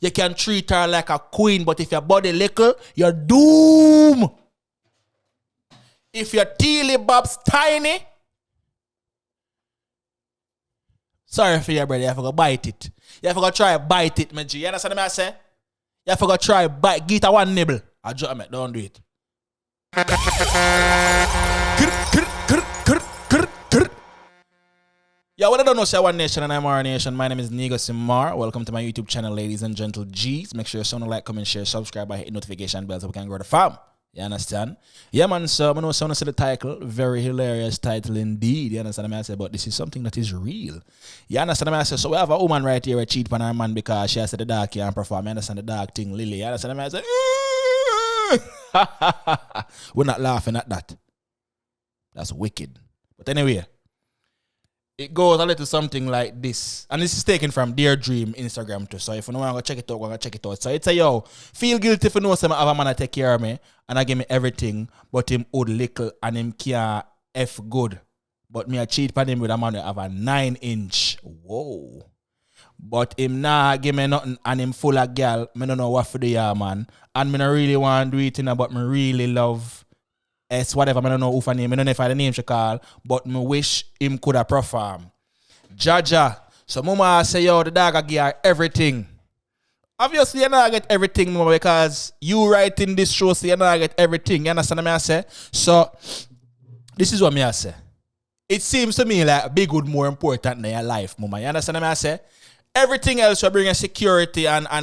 You can treat her like a queen, but if your body little, you're doom. If your teely bob's tiny, sorry for your brother, you have to go bite it. You have to go try bite it, my G. You understand what I say? You have to go try bite, get a one nibble. I just don't do it. Yeah, what I don't know, say One Nation and Imara Nation. My name is Negusimara. Welcome to my YouTube channel, ladies and gentle G's. Make sure you sound like, comment, share, subscribe by hitting notification bell so we can grow the fam. You understand? Yeah, man, so I know someone said the title. Very hilarious title indeed. You understand what I say? But this is something that is real. You understand what I say? So we have a woman right here, a cheat on her man because she has said the dog can't perform. You understand the dog thing, Lily? You understand what I say? We're not laughing at that. That's wicked. But anyway, it goes a little something like this. And this is taken from Dear Dream Instagram too. So if you don't want to check it out, go check it out. So it's a yo, feel guilty if you know some have a man to take care of me and I give me everything, but him old little and him can't F good. But me I cheat on him with a man who have a 9-inch. Whoa. But him nah give me nothing and him full of girl. Me don't know what for the year, man. And me not really want to do it, you know, but me really love S whatever, I don't know who for name, I don't know if I the name she call, but me wish him could have performed. Jaja, so mama say, yo, the dog give her everything. Obviously, you not get everything, mama, because you writing this show, so you not get everything. You understand what I say? So, this is what me I say. It seems to me like big good more important than your life, mama. You understand what I say? Everything else will bring a security and a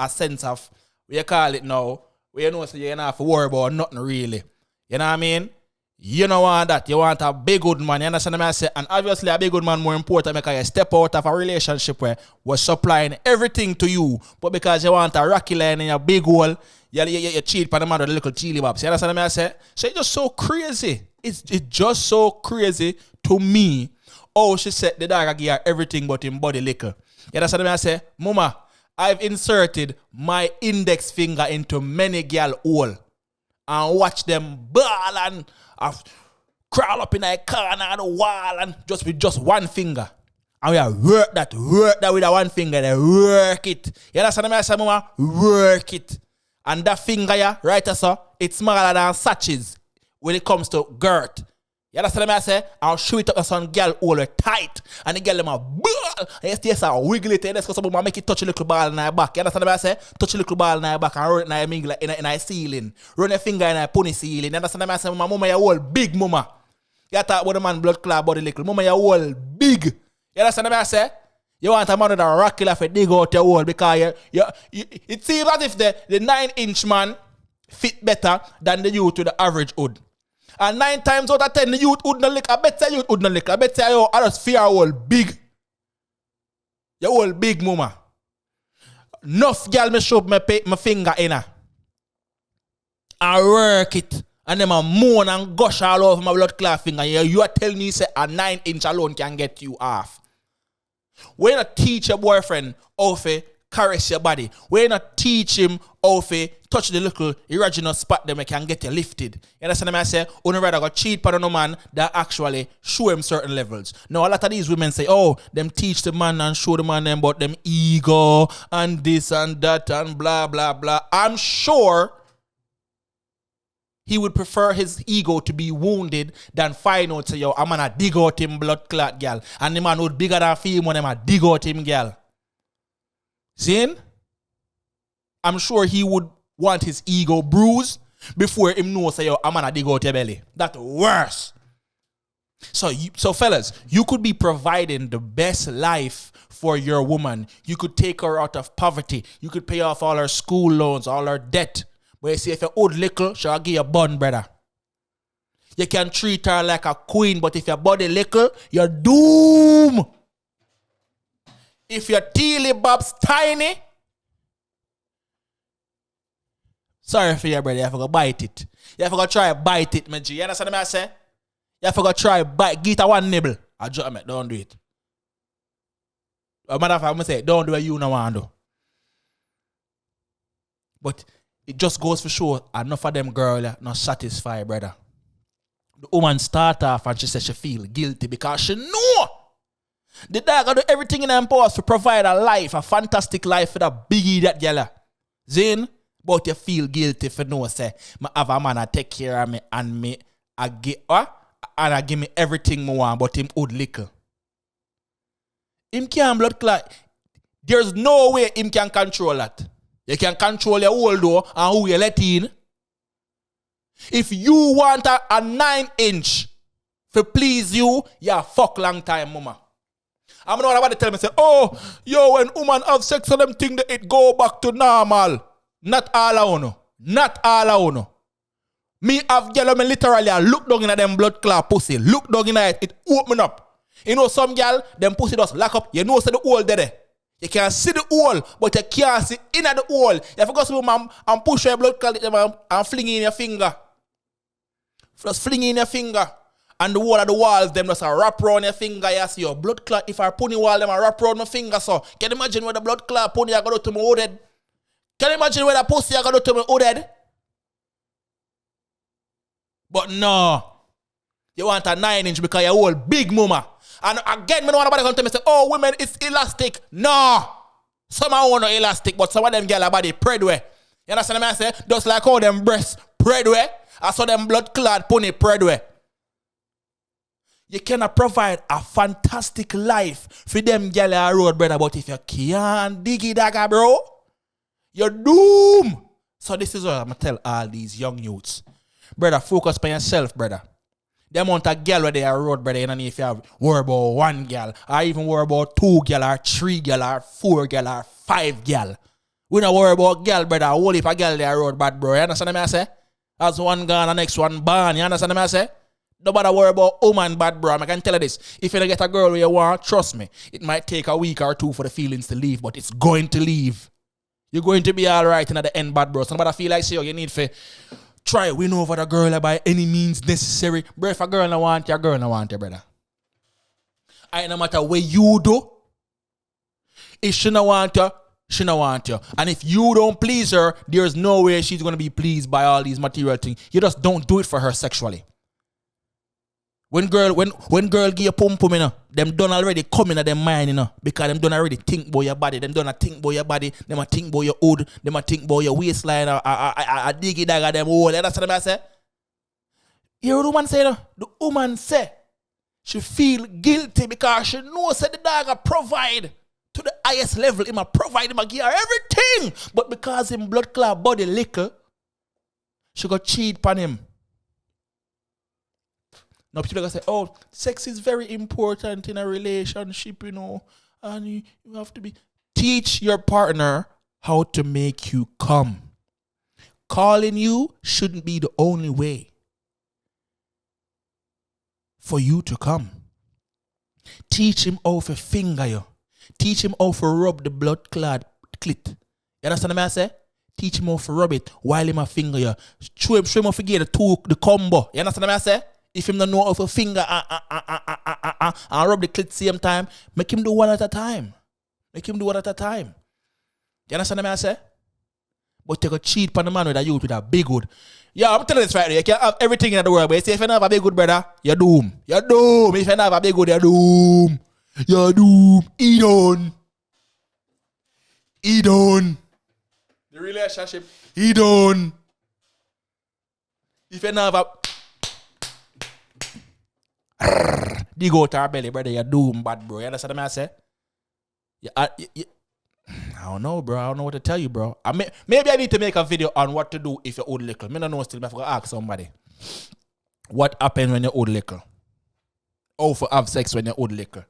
sense of, what you call it now, where you know so you don't have to worry about nothing really. You know what I mean? You don't want that. You want a big good man. You understand what I say? And obviously a big good man more important because you step out of a relationship where we're supplying everything to you. But because you want a rocky line in your big hole, you cheat on the man with the little chili bobs. You understand what I say? So it's just so crazy. It's just so crazy to me. Oh, she said the dog give her everything but him body liquor. You understand what I say? Mama, I've inserted my index finger into many girl hole and watch them ball and crawl up in a corner of the wall and just with just one finger. And we work that with a one finger, they work it. You understand what I say, mama? Work it. And that finger, yeah, right, so it's smaller than sachets when it comes to girth. You understand what I say? I'll show it up to some girl all tight. And the girl them a ball. And you stay wiggle it. And that's because make it touch a little ball in her back. You understand what I say? Touch a little ball in her back and run it in her mingle in her ceiling. Run your finger in her pony ceiling. You understand what I say? Mama, you all big, mama. You talk about the man blood clot body little. Mama, you all big. You understand what I say? You want a man with a rocky life to dig out your hole because it seems as if the 9-inch man fit better than the youth with the average hood. And 9 times out of 10, the youth would not lick. I bet say youth would not lick. I bet say yo, I just fear all big. You all big, mama. Enough girl me show my finger in her. I work it. And then I moan and gush all over my blood clot finger. You are telling me say a 9-inch alone can get you off. When you teach your boyfriend how to caress your body, when you teach him how to touch the little erogenous spot that can get you lifted. You understand what I say? You rather go cheat on a man that actually show him certain levels. Now, a lot of these women say, oh, them teach the man and show the man them about them ego and this and that and blah, blah, blah. I'm sure he would prefer his ego to be wounded than find out, say, yo, I'm gonna dig out him blood clot, girl. And the man would bigger than him when I'm gonna dig out him, girl. See? I'm sure he would want his ego bruised before him know say, yo, I'm gonna dig out your belly. That's worse. So fellas, you could be providing the best life for your woman. You could take her out of poverty. You could pay off all her school loans, all her debt. But you see, if you're old little, she'll give you a bun, brother. You can treat her like a queen, but if your body little, you're doom. If your teely bob's tiny, sorry for your brother, you have to go bite it. You have to go try bite it, my G. You understand what I say? You have to go try bite, get a one nibble. I just don't do it. A matter of fact, I'm going to say, don't do what you don't want to do. But it just goes for sure, enough of them girls not satisfied, brother. The woman start off and she says she feel guilty because she know The dog do everything in them powers to provide a life, a fantastic life for that biggie that gyal. Zin, but you feel guilty for no say, I have a man that take care of me and me I give me everything I want, but him would lickle. Him can't blood clot. There's no way him can control that. You can control your whole door and who you let in. If you want a 9-inch to please you, yeah, fuck long time, mama. I'm not about to tell me, say, oh, yo, when woman have sex with them thing that it go back to normal. Not all I know. Not all I know. Me have girl me literally I look down in them blood clot pussy. Look down in it open up. You know some girl, them pussy just lock up. You know see the hole there. You can see the hole, but you can't see in the hole. You have to go to mom and push your blood clot and fling in your finger. Just fling in your finger. And the wall of the walls, them just wrap around your finger. You see your blood clot. If I pony wall, them wrap around my finger. So, can you imagine where the blood clot pony I got to my head? Can you imagine where the pussy I got to my head? But no. You want a 9-inch because you're old big mama. And again, me don't want nobody come to me and say, oh, women, it's elastic. No. Some are no elastic, but some of them girl body spread way. You understand what I say? Just like how them breasts spread way. I saw them blood clot pony spread way. You cannot provide a fantastic life for them girl on road, brother. But if you can't dig it, dagger, bro, you're doomed. So this is what I'm going to tell all these young youths. Brother, focus on yourself, brother. The amount of girl where they are road, brother, you don't know if you have worry about one girl, or even worry about 2 girl, or 3 girl, or 4 girl, or 5 girl. We don't worry about girl, brother. Whole if a girl they are road bad, bro. You understand what I say? As one gone, the next one born. You understand what I say? Nobody worry about woman bad, bro. I can tell you this. If you don't get a girl where you want, trust me, it might take a week or 2 for the feelings to leave, but it's going to leave. You're going to be all right in the end, bad, bro. So nobody feel like, say, you need to try win over the girl by any means necessary. Bro, if a girl don't want you, a girl don't want you, brother. I no matter what you do, if she don't want you, she don't want you. And if you don't please her, there's no way she's going to be pleased by all these material things. You just don't do it for her sexually. When girl give you pum pum, you know, them done already come in them mind, you know, because them done already think about your body. Them done think about your body. Them a think about your hood. Them a think about your waistline. I dig it dagger them all. That's what I say. You hear the woman say, you know? The woman say she feel guilty because she knows that the dagger provide to the highest level. He might provide him a gear everything, but because him blood clot body little, she got cheat on him. Now people are going to say, oh, sex is very important in a relationship, you know. And you have to be... Teach your partner how to make you come. Calling you shouldn't be the only way for you to come. Teach him how to finger you. Teach him how to rub the blood clot clit. You understand what I say? Teach him how to rub it while him a finger you. Show him how to get the combo. You understand what I say? If him don't know how to finger and rub the clit same time, make him do one at a time. Make him do one at a time. You understand what I say? But you go cheat on the man with a youth with a big hood. Yeah, I'm telling you this right now. You can have everything in the world, but you say if you don't have a big hood, brother, you're doomed. You're doomed. If you don't have a big hood, you're doomed. You're doomed. He done. He done. The relationship, he done. If you don't have a... dig out our belly, brother, you're doomed bad, bro. You understand what I say? I don't know, bro. I don't know what to tell you, bro. Maybe I need to make a video on what to do if you're old little. I don't know still. I have to ask somebody. What happens when you're old little? How to have sex when you're old little?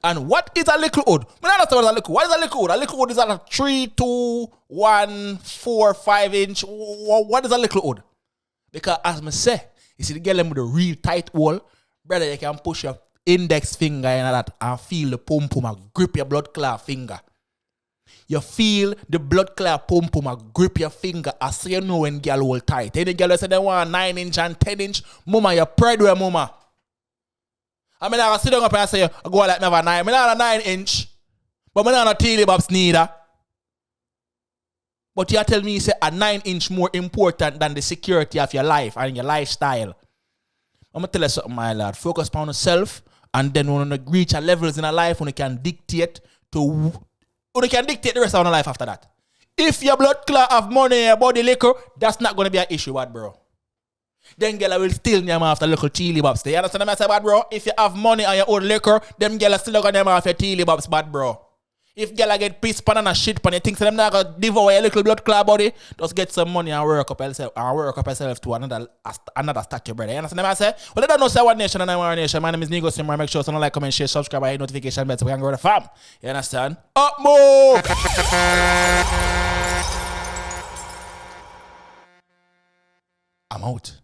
And what is a little old? I don't understand what is a little. What is a little old? A little old is a 3, 2, 1, 4, 5 inch. What is a little old? Because as I say, you see the girl with the real tight hole, brother, you can push your index finger in that and feel the pum pum and grip your blood clot finger. You feel the blood clot pum pum and grip your finger as so you know when girl hold tight. Any girl say they want 9 inch and 10 inch, mama, you pride with mama. I mean, I sit down up and say, I go like me have a 9. I have a 9 inch, but I don't have a teeny bobs neither. But you tell me, say a 9 inch more important than the security of your life and your lifestyle. I'm going to tell you something, my lad. Focus on yourself And then when you reach a levels in a life when you can dictate the rest of your life after that. If your blood clot have money in your body liquor, that's not gonna be an issue, bad bro. Then girl will still name after little chili bobs. You understand what I say, bad bro? If you have money on your own liquor, them girl still gonna name after chili bobs, bad bro. If girl get pissed pan and a shit pan, you think so them not gonna devour your little blood clot body, just get some money and work up yourself to another statue, brother. You understand what I say? Well, I don't know say what nation and I'm our nation. My name is Negusimara. Make sure to like, comment, share, subscribe, and hit notification bell so we can grow the fam. You understand? Up move! I'm out.